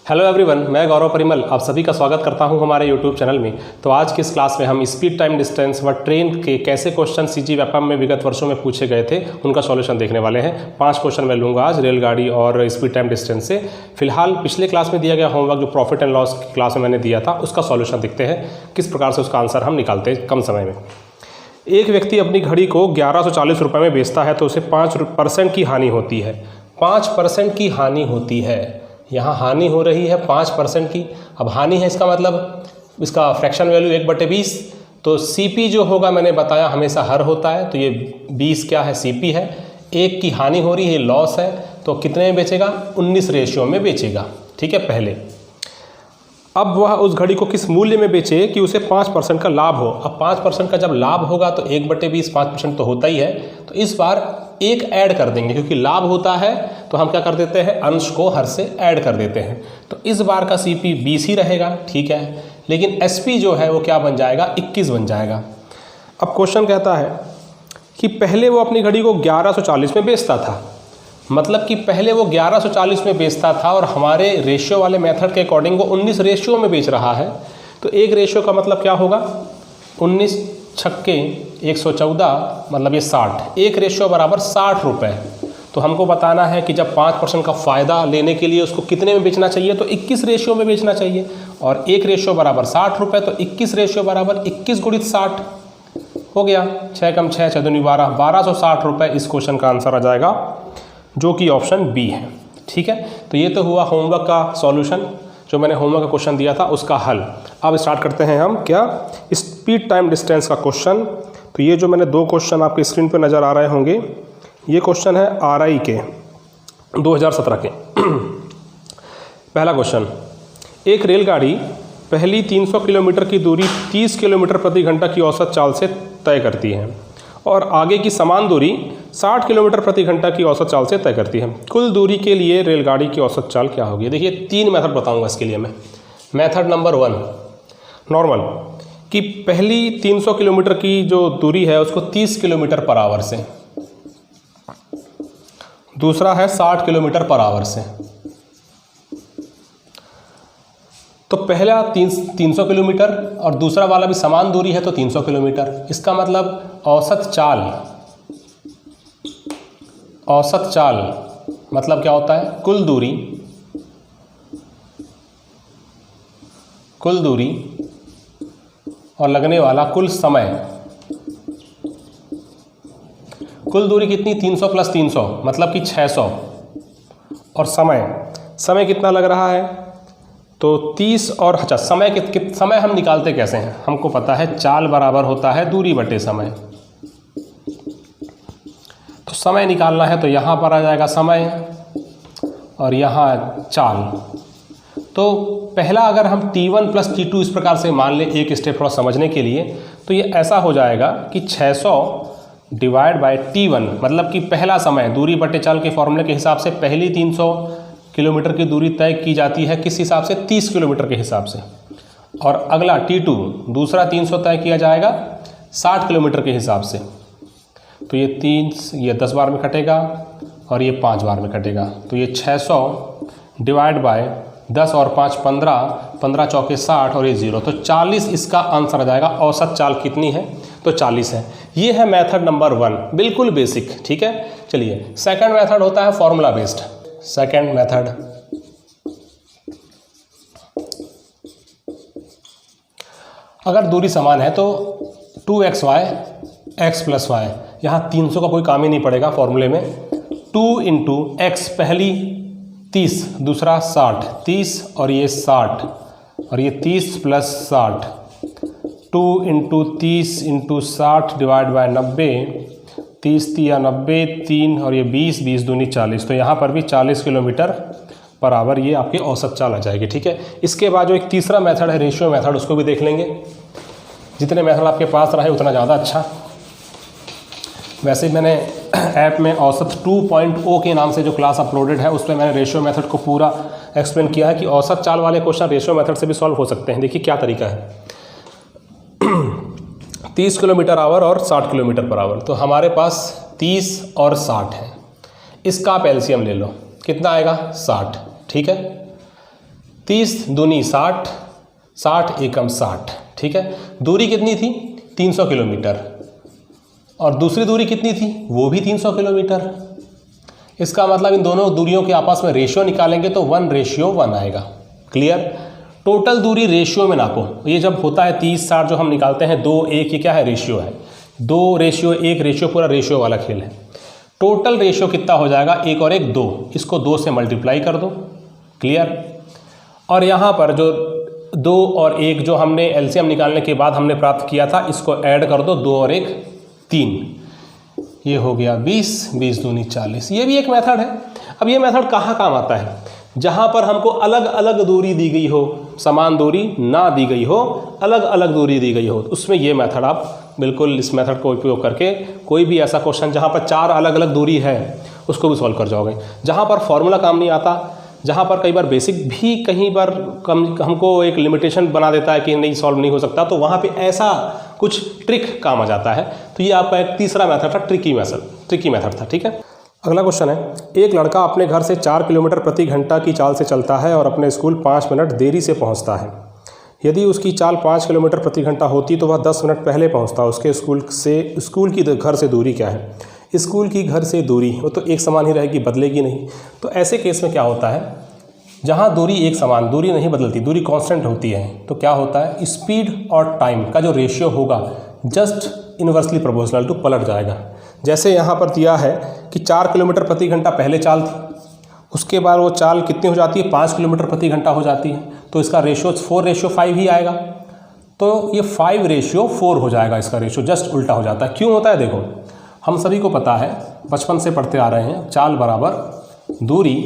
Hello everyone, मैं गौरव परिमल आप सभी का स्वागत करता हूं हमारे यूट्यूब चैनल में। तो आज की इस क्लास में हम स्पीड टाइम डिस्टेंस व ट्रेन के कैसे क्वेश्चन सीजी व्यापम में विगत वर्षों में पूछे गए थे उनका सॉल्यूशन देखने वाले हैं। 5 क्वेश्चन मैं लूँगा आज रेलगाड़ी और स्पीड टाइम डिस्टेंस से। फिलहाल पिछले क्लास में दिया गया होमवर्क जो प्रॉफिट एंड लॉस की क्लास में मैंने दिया था उसका सॉल्यूशन देखते हैं किस प्रकार से उसका आंसर हम निकालते हैं कम समय में। एक व्यक्ति अपनी घड़ी को 1140 रुपये में बेचता है तो उसे 5% की हानि होती है। 5% की हानि होती है, यहाँ हानि हो रही है 5% की। अब हानि है इसका मतलब इसका फ्रैक्शन वैल्यू 1/20, तो CP जो होगा मैंने बताया हमेशा हर होता है, तो ये 20 क्या है CP है। 1 की हानि हो रही है, लॉस है, तो कितने में बेचेगा 19 रेशियो में बेचेगा। ठीक है, पहले अब वह उस घड़ी को किस मूल्य में बेचे कि उसे 5% का लाभ हो। अब 5% का जब लाभ होगा तो 1/20 5% तो होता ही है, तो इस बार एक ऐड कर देंगे क्योंकि लाभ होता है तो हम क्या कर देते हैं अंश को हर से ऐड कर देते हैं। तो इस बार का CP 20 ही रहेगा, ठीक है, लेकिन SP जो है वो क्या बन जाएगा 21 बन जाएगा। अब क्वेश्चन कहता है कि पहले वो अपनी घड़ी को 1140 में बेचता था, मतलब कि पहले वो 1140 में बेचता था और हमारे रेशियो वाले मेथड के अकॉर्डिंग वो 19 रेशियो में बेच रहा है। तो एक रेशियो का मतलब क्या होगा 19 छक्के 114 मतलब ये 60, एक रेशियो बराबर 60 रुपये। तो हमको बताना है कि जब 5% का फ़ायदा लेने के लिए उसको कितने में बेचना चाहिए, तो 21 रेशियो में बेचना चाहिए। और एक रेशियो बराबर 60 रुपये, तो 21 रेशियो बराबर 21 गुणित 60 हो गया। 6 कम 6 6 दूनी 12, 1260 रुपये इस क्वेश्चन का आंसर आ जाएगा, जो कि ऑप्शन बी है। ठीक है, तो ये तो हुआ होमवर्क का सॉल्यूशन, जो मैंने होमवर्क का क्वेश्चन दिया था उसका हल। अब स्टार्ट करते हैं हम क्या स्पीड टाइम डिस्टेंस का क्वेश्चन। तो ये जो मैंने 2 क्वेश्चन आपके स्क्रीन पे नज़र आ रहे होंगे, ये क्वेश्चन है RI के 2017 के। पहला क्वेश्चन, एक रेलगाड़ी पहली 300 किलोमीटर की दूरी 30 किलोमीटर प्रति घंटा की औसत चाल से तय करती है और आगे की समान दूरी 60 किलोमीटर प्रति घंटा की औसत चाल से तय करती है। कुल दूरी के लिए रेलगाड़ी की औसत चाल क्या होगी। देखिए 3 मेथड बताऊंगा इसके लिए मैं। मेथड नंबर 1 नॉर्मल, कि पहली 300 किलोमीटर की जो दूरी है उसको 30 किलोमीटर पर आवर से, दूसरा है 60 किलोमीटर पर आवर से। तो पहला 300 किलोमीटर और दूसरा वाला भी समान दूरी है तो 300 किलोमीटर। इसका मतलब औसत चाल मतलब क्या होता है कुल दूरी और लगने वाला कुल समय। कुल दूरी कितनी 300 + 300 मतलब कि 600, और समय कितना लग रहा है तो 30 और अच्छा समय हम निकालते कैसे हैं, हमको पता है चाल बराबर होता है दूरी बटे समय। तो समय निकालना है तो यहाँ पर आ जाएगा समय और यहाँ चाल। तो पहला अगर हम T1 + T2 इस प्रकार से मान ले, एक स्टेप थोड़ा समझने के लिए, तो ये ऐसा हो जाएगा कि 600 / T1 मतलब कि पहला समय दूरी बटे चाल के फॉर्मूले के हिसाब से पहली 300 किलोमीटर की दूरी तय की जाती है किस हिसाब से 30 किलोमीटर के हिसाब से, और अगला T2 दूसरा 300 तय किया जाएगा 60 किलोमीटर के हिसाब से। तो ये 10 बार में कटेगा और ये 5 बार में कटेगा। तो ये 600 / 10 और 5 15, 15 चौके 60 और ये 0, तो 40 इसका आंसर आ जाएगा। औसत चाल कितनी है तो 40 है। ये है मेथड नंबर 1, बिल्कुल बेसिक। ठीक है, चलिए सेकंड मेथड होता है फॉर्मूला बेस्ड। सेकंड मेथड, अगर दूरी समान है तो 2xy x + y, यहाँ 300 का कोई काम ही नहीं पड़ेगा फॉर्मूले में। 2 × x पहली 30 दूसरा 60, 30 और ये 60 और ये 30 + 60, 2 × 30 × 60 / 90, 30 × 90 3 और ये 20, 20 दूनी 40। तो यहाँ पर भी 40 किलोमीटर पर आवर ये आपकी औसत चाल आ जाएगी। ठीक है, इसके बाद जो एक तीसरा मेथड है रेशियो मेथड, उसको भी देख लेंगे। जितने मेथड आपके पास रहे उतना ज़्यादा अच्छा। वैसे मैंने ऐप में औसत 2.0 के नाम से जो क्लास अपलोडेड है उस पर मैंने रेशियो मेथड को पूरा एक्सप्लेन किया है कि औसत चाल वाले क्वेश्चन रेशियो मेथड से भी सॉल्व हो सकते हैं। देखिए क्या तरीका है। 30 किलोमीटर आवर और 60 किलोमीटर पर आवर, तो हमारे पास 30 और 60 है। इसका आप एलसीएम ले लो, कितना आएगा 60, ठीक है। 30 दूनी 60, 60 एकम 60, ठीक है। दूरी कितनी थी? 300 किलोमीटर। और दूसरी दूरी कितनी थी? वो भी 300 किलोमीटर। इसका मतलब इन दोनों दूरियों के आपस में रेशियो निकालेंगे तो 1:1 आएगा। क्लियर? टोटल दूरी रेशियो में नापो। ये जब होता है 30 60 जो हम निकालते हैं 2 1, ये क्या है? रेशियो है। 2:1 रेशियो पूरा रेशियो वाला खेल है। टोटल रेशियो कितना हो जाएगा? 1 और 1 2, इसको 2 से मल्टीप्लाई कर दो। क्लियर? और यहाँ पर जो 2 और 1 जो हमने एलसीएम निकालने के बाद हमने प्राप्त किया था, इसको ऐड कर दो। 2 और 1 3, ये हो गया 20, 20 दूनी 40। ये भी एक मेथड है। अब ये मेथड कहाँ काम आता है? जहाँ पर हमको अलग अलग दूरी दी गई हो, समान दूरी ना दी गई हो, अलग अलग दूरी दी गई हो, उसमें ये मेथड आप बिल्कुल इस मेथड को उपयोग करके कोई भी ऐसा क्वेश्चन जहाँ पर 4 अलग अलग दूरी है उसको भी सॉल्व कर जाओगे। जहाँ पर फॉर्मूला काम नहीं आता, जहाँ पर कई बार बेसिक भी कहीं बार हमको एक लिमिटेशन बना देता है कि नहीं सॉल्व नहीं हो सकता, तो वहाँ पे ऐसा कुछ ट्रिक काम आ जाता है। तो ये आपका एक तीसरा मेथड था, ट्रिकी मेथड था। ठीक है, अगला क्वेश्चन है, एक लड़का अपने घर से 4 किलोमीटर प्रति घंटा की चाल से चलता है और अपने स्कूल 5 मिनट देरी से पहुंचता है। यदि उसकी चाल 5 किलोमीटर प्रति घंटा होती तो वह 10 मिनट पहले पहुंचता। उसके स्कूल की घर से दूरी क्या है? स्कूल की घर से दूरी वो तो एक समान ही रहेगी, बदलेगी नहीं। तो ऐसे केस में क्या होता है, जहाँ दूरी एक समान, दूरी नहीं बदलती, दूरी कांस्टेंट होती है, तो क्या होता है, स्पीड और टाइम का जो रेशियो होगा जस्ट इन्वर्सली प्रोपोर्शनल टू पलट जाएगा। जैसे यहाँ पर दिया है कि 4 किलोमीटर प्रति घंटा पहले चाल थी, उसके बाद वो चाल कितनी हो जाती है, 5 किलोमीटर प्रति घंटा हो जाती है, तो इसका रेशियो 4:5 ही आएगा। तो ये 5:4 हो जाएगा, इसका रेशियो जस्ट उल्टा हो जाता है। क्यों होता है? देखो, हम सभी को पता है, बचपन से पढ़ते आ रहे हैं, चाल बराबर दूरी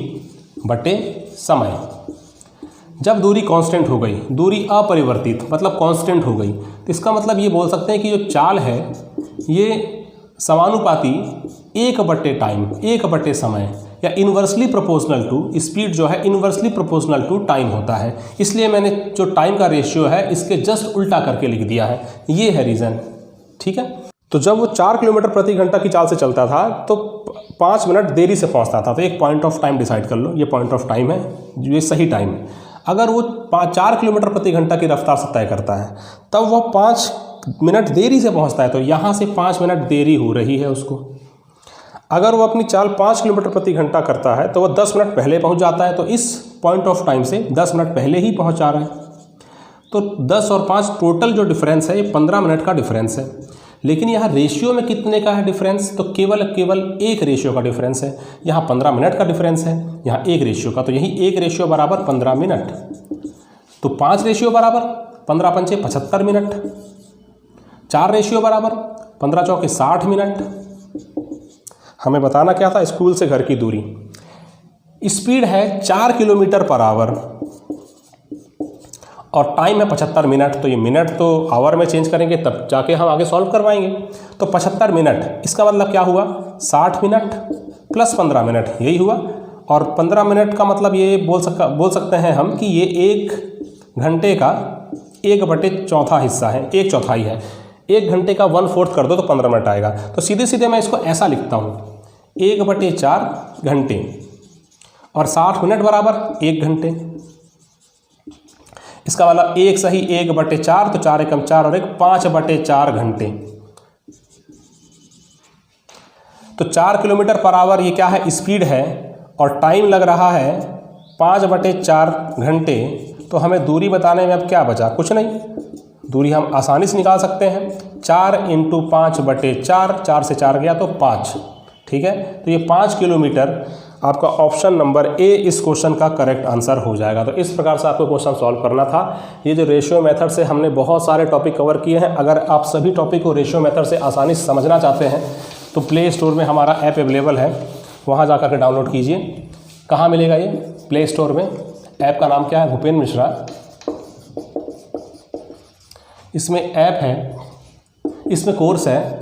बटे समय। जब दूरी कांस्टेंट हो गई, दूरी अपरिवर्तित मतलब कांस्टेंट हो गई, तो इसका मतलब ये बोल सकते हैं कि जो चाल है ये समानुपाती 1 टाइम, 1 समय, या इन्वर्सली प्रोपोर्शनल टू स्पीड जो है इन्वर्सली प्रोपोर्शनल टू टाइम होता है। इसलिए मैंने जो टाइम का रेशियो है इसके जस्ट उल्टा करके लिख दिया है, ये है रीज़न। ठीक है, तो जब वो 4 किलोमीटर प्रति घंटा की चाल से चलता था तो 5 मिनट देरी से पहुंचता था। तो एक पॉइंट ऑफ टाइम डिसाइड कर लो, ये पॉइंट ऑफ टाइम है, ये सही टाइम है। अगर वो 4 किलोमीटर प्रति घंटा की रफ्तार से तय करता है, तब वह 5 मिनट देरी से पहुंचता है, तो यहाँ से 5 मिनट देरी हो रही है उसको। अगर वो अपनी चाल 5 किलोमीटर प्रति घंटा करता है तो वह 10 मिनट पहले पहुँच जाता है, तो इस पॉइंट ऑफ टाइम से 10 मिनट पहले ही पहुँचा रहा है। तो 10 और 5 टोटल जो डिफरेंस है ये 15 मिनट का डिफरेंस है। लेकिन यहाँ रेशियो में कितने का है डिफरेंस? तो केवल एक रेशियो का डिफरेंस है। यहाँ 15 मिनट का डिफरेंस है, यहाँ 1 रेशियो का, तो यही 1 रेशियो बराबर 15 मिनट। तो 5 रेशियो बराबर 15 पंचे 75 मिनट, 4 रेशियो बराबर 15 चौके 60 मिनट। हमें बताना क्या था? स्कूल से घर की दूरी। स्पीड है 4 किलोमीटर पर आवर और टाइम है 75 मिनट, तो ये मिनट तो आवर में चेंज करेंगे तब जाके हम आगे सॉल्व करवाएंगे। तो 75 मिनट, इसका मतलब क्या हुआ, 60 मिनट प्लस 15 मिनट, यही हुआ। और 15 मिनट का मतलब ये बोल सकते हैं हम कि ये 1 घंटे का 1/4 हिस्सा है, 1/4 है। 1 घंटे का 1/4 कर दो तो 15 मिनट आएगा। तो सीधे सीधे मैं इसको ऐसा लिखता हूँ, 1/4 घंटे और 60 मिनट बराबर 1 घंटे। इसका मतलब 1 सही 1/4, तो 4 एकम 4 और 1 5/4 घंटे। तो 4 किलोमीटर पर आवर ये क्या है, स्पीड है, और टाइम लग रहा है 5/4 घंटे। तो हमें दूरी बताने में अब क्या बचा? कुछ नहीं, दूरी हम आसानी से निकाल सकते हैं। 4 × 5/4, 4 से 4 गया तो 5। ठीक है, तो ये 5 किलोमीटर आपका ऑप्शन नंबर ए इस क्वेश्चन का करेक्ट आंसर हो जाएगा। तो इस प्रकार से आपको क्वेश्चन सॉल्व करना था। ये जो रेशियो मेथड से हमने बहुत सारे टॉपिक कवर किए हैं। अगर आप सभी टॉपिक को रेशियो मेथड से आसानी से समझना चाहते हैं तो प्ले स्टोर में हमारा ऐप अवेलेबल है, वहाँ जा कर के डाउनलोड कीजिए। कहाँ मिलेगा ये? प्ले स्टोर में। ऐप का नाम क्या है? भूपेन मिश्रा। इसमें ऐप है, इसमें कोर्स है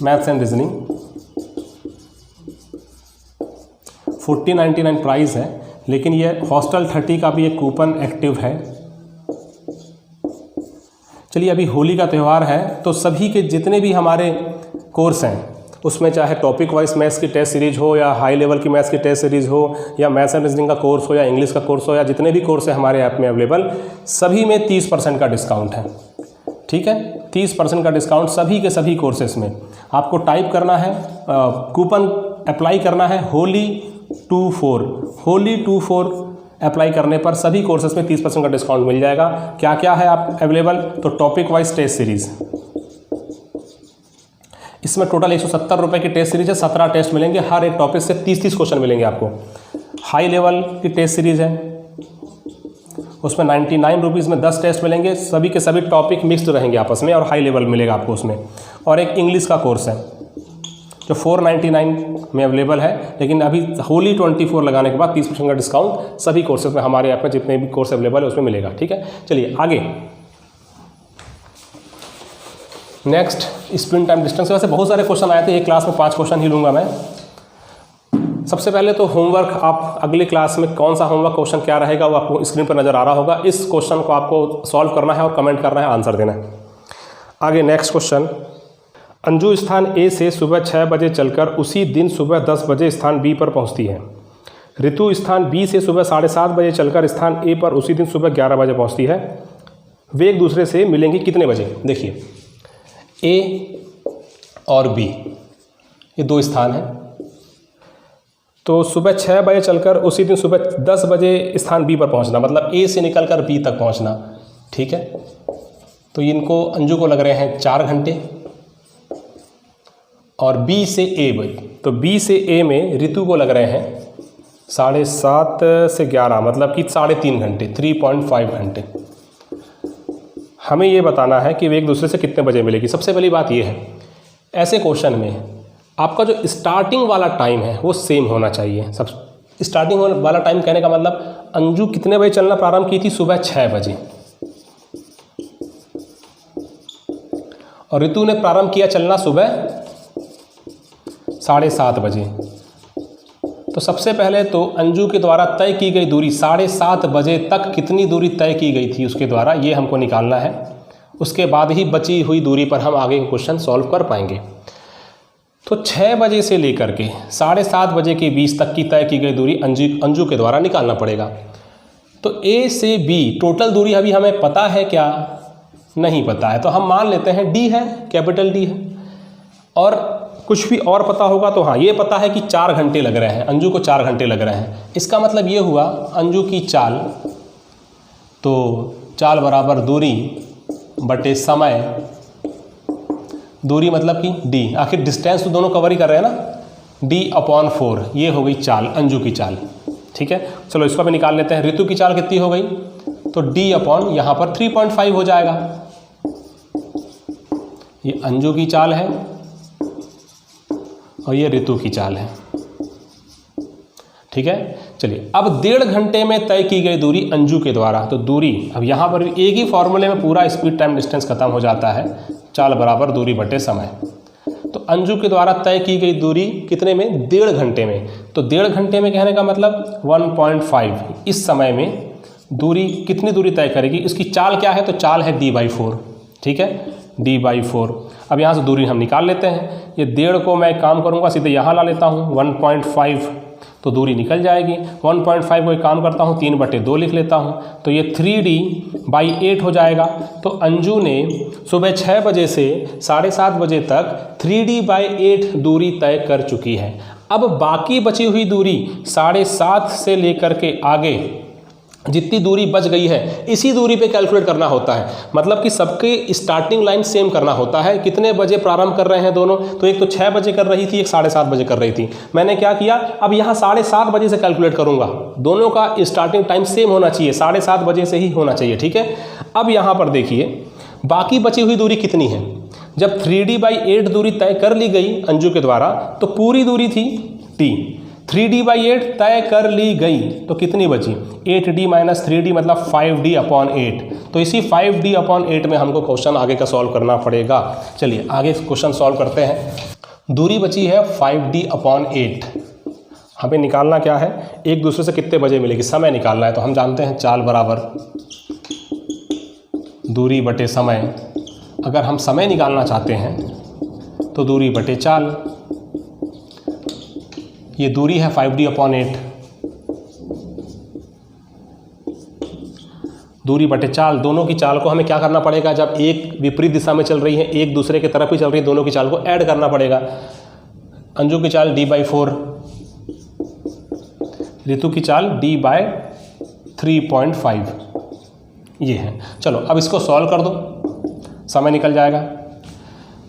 मैथ्स एंड रीजनिंग। 4099 प्राइस है, लेकिन ये हॉस्टल 30 का भी एक कूपन एक्टिव है। चलिए, अभी होली का त्यौहार है तो सभी के जितने भी हमारे कोर्स हैं उसमें चाहे टॉपिक वाइज मैथ्स की टेस्ट सीरीज हो या हाई लेवल की मैथ्स की टेस्ट सीरीज हो या मैथ्स एंड रीजनिंग का कोर्स हो या इंग्लिश का कोर्स हो या जितने भी कोर्स है हमारे ऐप में अवेलेबल, सभी में 30% का डिस्काउंट है। ठीक है, 30% का डिस्काउंट सभी के सभी कोर्सेस में। आपको टाइप करना है, कूपन अप्लाई करना है होली24 अप्लाई करने पर सभी कोर्सेज में 30% का डिस्काउंट मिल जाएगा। क्या क्या है आप अवेलेबल, तो टॉपिक वाइज टेस्ट सीरीज, इसमें टोटल 170 रुपये की टेस्ट सीरीज है, 17 टेस्ट मिलेंगे, हर एक टॉपिक से 30-30 क्वेश्चन मिलेंगे आपको। हाई लेवल की टेस्ट सीरीज है, उसमें 99 रुपीज़ में 10 टेस्ट मिलेंगे, सभी के सभी टॉपिक मिक्स्ड रहेंगे आपस में और हाई लेवल मिलेगा आपको उसमें। और एक इंग्लिश का कोर्स है जो 499 में अवेलेबल है, लेकिन अभी होली 24 लगाने के बाद 30% का डिस्काउंट सभी कोर्सेज में हमारे ऐप में जितने भी कोर्स अवेलेबल है उसमें मिलेगा। ठीक है, चलिए आगे। Next sprint time distance. वैसे बहुत सारे क्वेश्चन आए थे, एक क्लास में 5 क्वेश्चन ही लूँगा मैं। सबसे पहले तो होमवर्क, आप अगले क्लास में कौन सा होमवर्क क्वेश्चन क्या रहेगा वो आपको स्क्रीन पर नज़र आ रहा होगा। इस क्वेश्चन को आपको सॉल्व करना है और कमेंट करना है, आंसर देना है। आगे नेक्स्ट क्वेश्चन, अंजू स्थान ए से सुबह 6 बजे चलकर उसी दिन सुबह 10 बजे स्थान बी पर पहुंचती है। ऋतु स्थान बी से सुबह 7:30 बजे चलकर स्थान ए पर उसी दिन सुबह 11 बजे पहुंचती है। वे एक दूसरे से मिलेंगी कितने बजे? देखिए, ए और बी ये 2 स्थान हैं, तो सुबह 6 बजे चलकर उसी दिन सुबह 10 बजे स्थान बी पर पहुंचना, मतलब ए से निकलकर बी तक पहुंचना। ठीक है, तो इनको अंजू को लग रहे हैं 4 घंटे और बी से ए बजे, तो बी से ए में ऋतु को लग रहे हैं 7:30 से 11, मतलब कि 3.5 घंटे, 3.5 घंटे। हमें ये बताना है कि वे एक दूसरे से कितने बजे मिलेगी। सबसे पहली बात ये है, ऐसे क्वेश्चन में आपका जो स्टार्टिंग वाला टाइम है वो सेम होना चाहिए। सब स्टार्टिंग वाला टाइम कहने का मतलब अंजू कितने बजे चलना प्रारंभ की थी? सुबह 6 बजे, और ऋतु ने प्रारंभ किया चलना सुबह 7:30 बजे। तो सबसे पहले तो अंजू के द्वारा तय की गई दूरी 7:30 बजे तक कितनी दूरी तय की गई थी उसके द्वारा, ये हमको निकालना है। उसके बाद ही बची हुई दूरी पर हम आगे क्वेश्चन सॉल्व कर पाएंगे। तो 6 बजे से लेकर के 7:30 बजे के बीच तक की तय की गई दूरी अंजू के द्वारा निकालना पड़ेगा। तो ए से बी टोटल दूरी अभी हमें पता है क्या? नहीं पता है, तो हम मान लेते हैं डी है, कैपिटल डी है। और कुछ भी और पता होगा तो हाँ, ये पता है कि 4 घंटे लग रहे हैं, अंजू को 4 घंटे लग रहे हैं। इसका मतलब ये हुआ अंजू की चाल, तो चाल बराबर दूरी बटे समय, दूरी मतलब कि डी, आखिर डिस्टेंस तो दोनों कवर ही कर रहे हैं ना, D/4, ये हो गई चाल, अंजू की चाल। ठीक है, चलो इसको भी निकाल लेते हैं। ऋतु की चाल कितनी हो गई? तो D/ यहाँ पर 3.5 हो जाएगा। ये अंजू की चाल है और ये ऋतु की चाल है। ठीक है, चलिए अब 1.5 घंटे में तय की गई दूरी अंजू के द्वारा, तो दूरी अब यहाँ पर एक ही फॉर्मूले में पूरा स्पीड टाइम डिस्टेंस खत्म हो जाता है, चाल बराबर दूरी बटे समय। तो अंजू के द्वारा तय की गई दूरी कितने में? 1.5 घंटे में। तो 1.5 घंटे में कहने का मतलब 1.5, इस समय में दूरी कितनी दूरी तय करेगी? इसकी चाल क्या है? तो चाल है D/4। ठीक है, D/4। अब यहाँ से दूरी हम निकाल लेते हैं। ये 1.5 को मैं काम करूँगा, सीधे यहाँ ला लेता हूँ 1.5, तो दूरी निकल जाएगी। 1.5 को एक काम करता हूँ 3/2 लिख लेता हूँ, तो ये 3D/8 हो जाएगा। तो अंजू ने सुबह 6 बजे से 7:30 बजे तक 3D/8 दूरी तय कर चुकी है। अब बाकी बची हुई दूरी 7:30 से लेकर के आगे जितनी दूरी बच गई है, इसी दूरी पे कैलकुलेट करना होता है। मतलब कि सबके स्टार्टिंग लाइन सेम करना होता है। कितने बजे प्रारंभ कर रहे हैं दोनों? तो एक तो 6 बजे कर रही थी, एक 7:30 बजे कर रही थी। मैंने क्या किया, अब यहाँ 7:30 बजे से कैलकुलेट करूँगा। दोनों का स्टार्टिंग टाइम सेम होना चाहिए, 7:30 बजे से ही होना चाहिए। ठीक है, अब यहाँ पर देखिए बाकी बची हुई दूरी कितनी है। जब 3D/8 दूरी तय कर ली गई अंजू के द्वारा, तो पूरी दूरी थी T, 3D/8 तय कर ली गई, तो कितनी बची? 8D - 3D मतलब 5D/8। तो इसी 5D/8 में हमको क्वेश्चन आगे का सॉल्व करना पड़ेगा। चलिए आगे क्वेश्चन सॉल्व करते हैं। दूरी बची है 5D/8। हमें निकालना क्या है? एक दूसरे से कितने बजे मिलेगी, समय निकालना है। तो हम जानते हैं चाल बराबर दूरी बटे समय। अगर हम समय निकालना चाहते हैं तो दूरी बटे चाल। ये दूरी है 5d/8, दूरी बटे चाल। दोनों की चाल को हमें क्या करना पड़ेगा, जब एक विपरीत दिशा में चल रही है, एक दूसरे की तरफ ही चल रही है, दोनों की चाल को ऐड करना पड़ेगा। अंजू की चाल d/4, ऋतु की चाल d/3.5 ये है। चलो अब इसको सॉल्व कर दो, समय निकल जाएगा।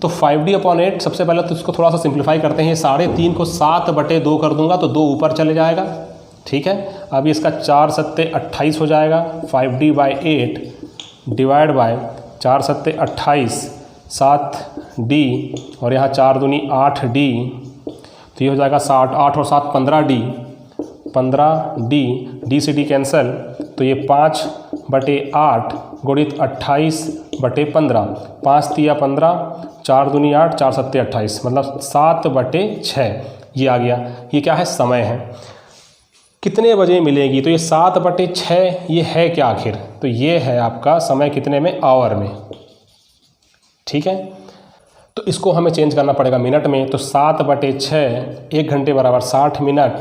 तो 5d/8, सबसे पहले तो इसको थोड़ा सा सिंप्लीफाई करते हैं। 3.5 को 7/2 कर दूंगा तो 2 ऊपर चले जाएगा, ठीक है। अब इसका 4 सत्ते 28 हो जाएगा। 5d/8 डिवाइड बाय 4 सत्ते 28, 7d और यहाँ 4 दूनी 8d, तो ये हो जाएगा 60, 8 और 7 15d, 15d, d से d कैंसल, तो ये 5/8 गुणित 28/15, 5 तिया 15, 4 दूनी 8, 4 सत्ते 28, मतलब 7/6 ये आ गया। ये क्या है, समय है। कितने बजे मिलेगी, तो ये 7/6 ये है क्या आखिर, तो ये है आपका समय कितने में, आवर में, ठीक है। तो इसको हमें चेंज करना पड़ेगा मिनट में। तो 7/6 1 घंटे बराबर 60 मिनट,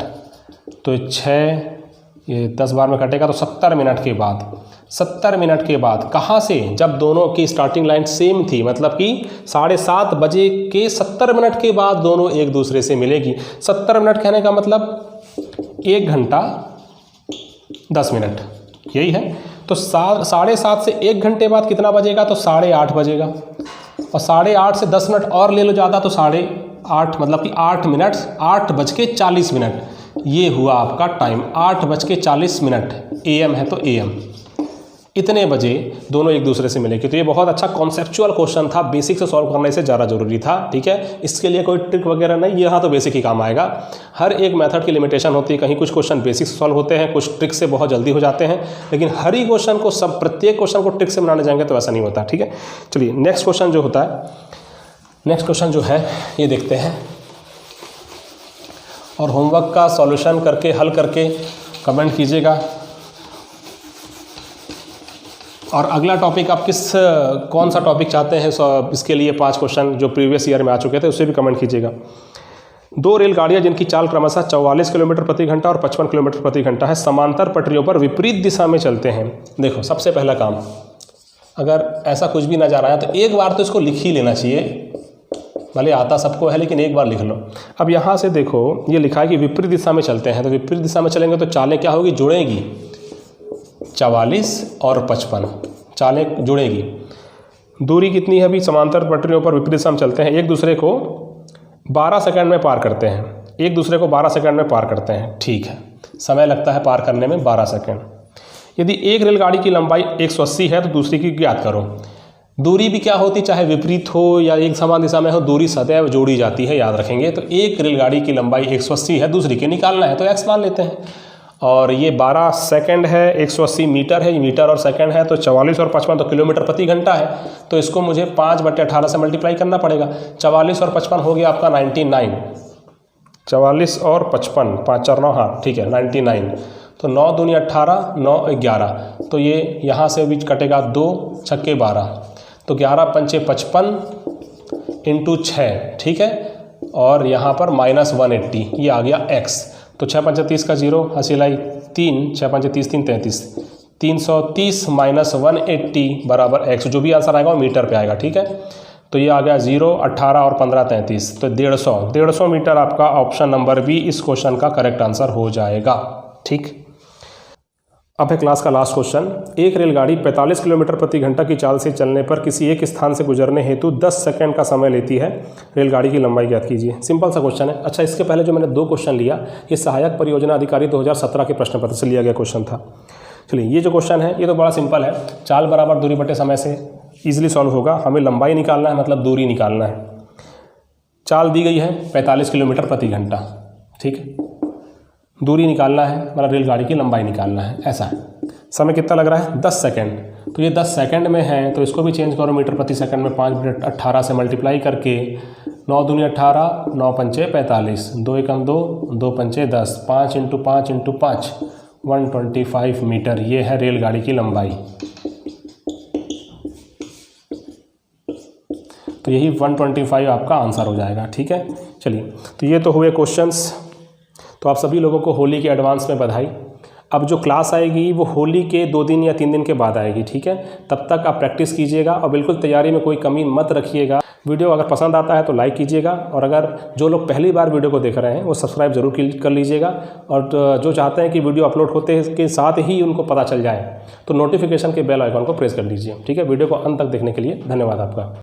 तो 6 ये 10 बार में कटेगा तो 70 मिनट के बाद, 70 मिनट के बाद कहाँ से, जब दोनों की स्टार्टिंग लाइन सेम थी, मतलब कि 7:30 बजे के 70 मिनट के बाद दोनों एक दूसरे से मिलेगी। 70 मिनट कहने का मतलब 1 घंटा 10 मिनट, यही है। तो 7:30 से 1 घंटे बाद कितना बजेगा, तो 8:30 बजेगा। और 8:30 से 10 मिनट और ले लो ज़्यादा, तो 8:30 मतलब कि 8 मिनट, 8:40 ये हुआ आपका टाइम, 8:40 AM है तो AM, इतने बजे दोनों एक दूसरे से मिलेंगे। तो ये बहुत अच्छा कॉन्सेप्चुअल क्वेश्चन था, बेसिक से सॉल्व करने से ज़्यादा जरूरी था, ठीक है। इसके लिए कोई ट्रिक वगैरह नहीं, यहाँ तो बेसिक ही काम आएगा। हर एक मेथड की लिमिटेशन होती है, कहीं कुछ क्वेश्चन बेसिक से सॉल्व होते हैं, कुछ ट्रिक से बहुत जल्दी हो जाते हैं, लेकिन हर ही क्वेश्चन को प्रत्येक क्वेश्चन को ट्रिक से बनाने जाएंगे तो ऐसा नहीं होता, ठीक है। चलिए नेक्स्ट क्वेश्चन जो होता है, नेक्स्ट क्वेश्चन जो है ये देखते हैं, और होमवर्क का सॉल्यूशन करके हल करके कमेंट कीजिएगा। और अगला टॉपिक आप कौन सा टॉपिक चाहते हैं, इसके लिए 5 क्वेश्चन जो प्रीवियस ईयर में आ चुके थे उससे भी कमेंट कीजिएगा। 2 रेलगाड़ियां जिनकी चाल क्रमशः 44 किलोमीटर प्रति घंटा और 55 किलोमीटर प्रति घंटा है, समांतर पटरियों पर विपरीत दिशा में चलते हैं। देखो सबसे पहला काम, अगर ऐसा कुछ भी नजर आया तो एक बार तो इसको लिख ही लेना चाहिए, भले आता सबको है लेकिन एक बार लिख लो। अब यहाँ से देखो ये लिखा है कि विपरीत दिशा में चलते हैं, तो विपरीत दिशा में चलेंगे तो चालें क्या होगी, जुड़ेंगी। 44 और 55 चालें जुड़ेगी। दूरी कितनी है अभी, समांतर पटरियों पर विपरीत दिशा में चलते हैं, एक दूसरे को 12 सेकंड में पार करते हैं, एक दूसरे को 12 सेकंड में पार करते हैं, ठीक है। समय लगता है पार करने में 12 सेकंड। यदि एक रेलगाड़ी की लंबाई 180 है तो दूसरी की ज्ञात करो। दूरी भी क्या होती, चाहे विपरीत हो या एक समान दिशा में हो, दूरी सदैव जोड़ी जाती है, याद रखेंगे। तो एक रेलगाड़ी की लंबाई 180 है, दूसरी की निकालना है तो x मान लेते हैं। और ये 12 सेकंड है, 180 मीटर है, ये मीटर और सेकंड है, तो 44 और 55 तो किलोमीटर प्रति घंटा है, तो इसको मुझे 5/18 से मल्टीप्लाई करना पड़ेगा। 44 और 55 हो गया आपका 99, 44 और 55, 5 4 9, हाँ ठीक है 99। तो 9 दूनी 18, 9 11, तो ये यहाँ से भी कटेगा 2 छक्के 12, तो 11 पंचे 55 इंटू 6, ठीक है। और यहाँ पर -180 ये आ गया x, तो 6 पंचे 30 का 0, हंसी लाई 3, 6 पंचे 30 3 33, 330 - 180 बराबर x, जो भी आंसर आएगा वो मीटर पे आएगा, ठीक है। तो ये आ गया 0, 18 और 15 33, तो 150 मीटर आपका ऑप्शन नंबर बी इस क्वेश्चन का करेक्ट आंसर हो जाएगा, ठीक। अब है क्लास का लास्ट क्वेश्चन। एक रेलगाड़ी 45 किलोमीटर प्रति घंटा की चाल से चलने पर किसी एक स्थान से गुजरने हेतु 10 सेकंड का समय लेती है, रेलगाड़ी की लंबाई ज्ञात कीजिए। सिंपल सा क्वेश्चन है। अच्छा, इसके पहले जो मैंने 2 क्वेश्चन लिया, ये सहायक परियोजना अधिकारी 2017 के प्रश्न पत्र से लिया गया क्वेश्चन था। चलिए ये जो क्वेश्चन है ये तो बड़ा सिंपल है, चाल बराबर दूरी बटे समय से ईजिली सॉल्व होगा। हमें लंबाई निकालना है, मतलब दूरी निकालना है। चाल दी गई है 45 किलोमीटर प्रति घंटा, ठीक है। दूरी निकालना है, मतलब रेलगाड़ी की लंबाई निकालना है, ऐसा है। समय कितना लग रहा है, 10 सेकंड। तो ये 10 सेकंड में है, तो इसको भी चेंज करो मीटर प्रति सेकंड में, 5/18 से मल्टीप्लाई करके 9 दूनी 18, 9 पंचे 45, 2 एकम 2, 2 पंचे 10, 5 इंटू 5 इंटू 5, 125 मीटर। ये है रेलगाड़ी की लंबाई। तो यही 125 आपका आंसर हो जाएगा, ठीक है। चलिए, तो ये तो हुए क्वेश्चंस। तो आप सभी लोगों को होली के एडवांस में बधाई। अब जो क्लास आएगी वो होली के 2 दिन या 3 दिन के बाद आएगी, ठीक है। तब तक आप प्रैक्टिस कीजिएगा और बिल्कुल तैयारी में कोई कमी मत रखिएगा। वीडियो अगर पसंद आता है तो लाइक कीजिएगा, और अगर जो लोग पहली बार वीडियो को देख रहे हैं वो सब्सक्राइब जरूर कर लीजिएगा, और जो चाहते हैं कि वीडियो अपलोड होते के साथ ही उनको पता चल जाए तो नोटिफिकेशन के बेल आइकॉन को प्रेस कर लीजिए, ठीक है। वीडियो को अंत तक देखने के लिए धन्यवाद आपका।